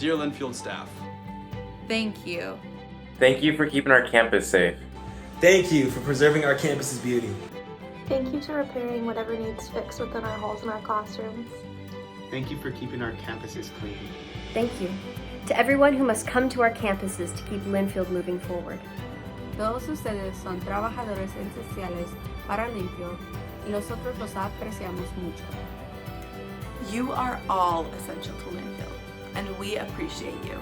Dear Linfield staff, Thank you. Thank you for keeping our campus safe. Thank you for preserving our campus's beauty. Thank you to repairing whatever needs fixed within our halls and our classrooms. Thank you for keeping our campuses clean. Thank you to everyone who must come to our campuses to keep Linfield moving forward. Todos ustedes son trabajadores esenciales para Linfield y nosotros los apreciamos mucho. You are all essential to Linfield, and we appreciate you.